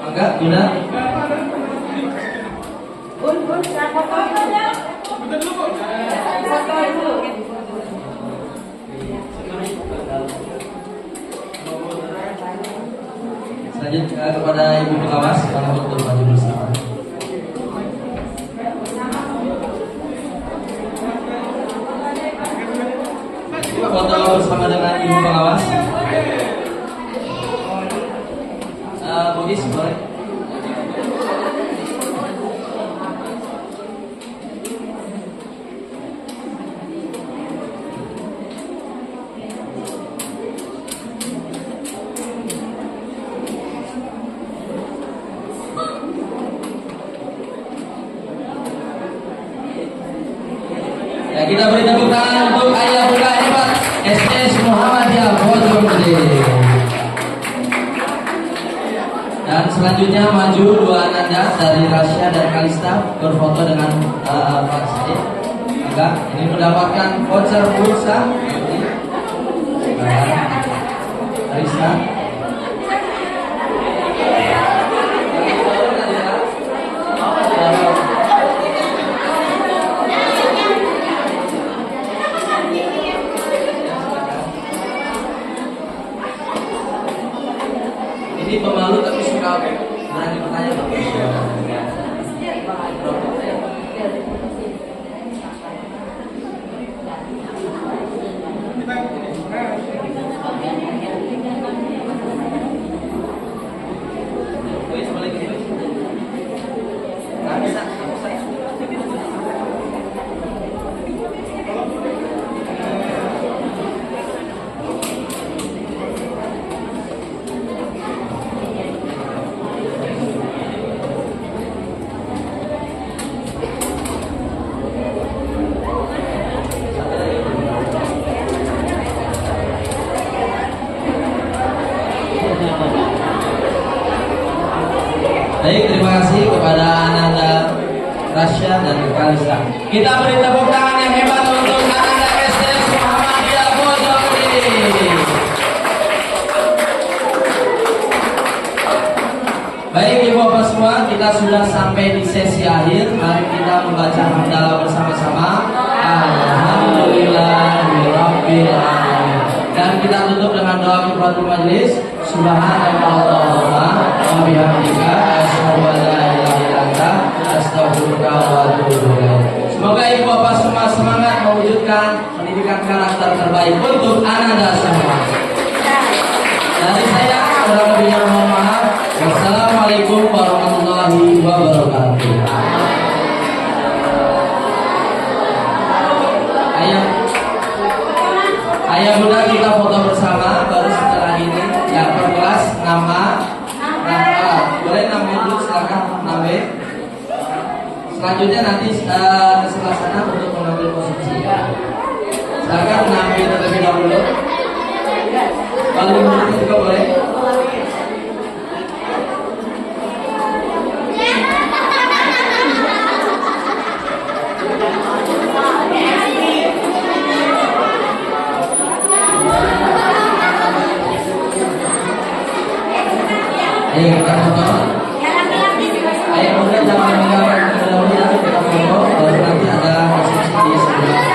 Maka Bunda. Bun, siapa fotonya? Lanjut kepada Ibu Pengawas untuk maju bersama. Foto bersama dengan Ibu Pengawas. Bugis boleh. Ya, kita beri tepuk tangan untuk ayah bunda hebat STS Muhammadiyah Bojonggede. Dan selanjutnya maju dua ananda dari Rasya dan Kalista berfoto dengan Pak Said. Maka ini mendapatkan voucher pulsa. Kalista. Ini pemalu tapi suka berani bertanya. Baik, terima kasih kepada Ananda, Rasya dan Kalista. Kita beri tepuk tangan yang hebat untuk Ananda STS Muhammadiyah Bojonggede. Baik Ibu Bapak semua, kita sudah sampai di sesi akhir. Mari kita membaca hamdalah bersama-sama. Alhamdulillahirabbil alamin. Dan kita tutup dengan doa kifaratul majelis. Subhanallah wa bihamdika asyhadu an la ilaha illa anta astaghfiruka wa atubu ilaik. Semoga Ibu Bapak semua semangat mewujudkan pendidikan karakter terbaik untuk Ananda semua. Dari saya kurang lebihnya mohon maaf. Wassalamualaikum warahmatullahi wabarakatuh. Ayah bunda kita foto bersama baru setelah ini. Yang per kelas nama boleh nama dulu silakan nama. Selanjutnya nanti ke sebelah sana untuk mengambil posisi. Silakan mengambil terlebih dahulu. Kalau menurut juga boleh. Ayo kita foto. Ayo mudah jangan meninggalkan terlebih dahulu kita foto. Baru nanti ada posisi di sebelah.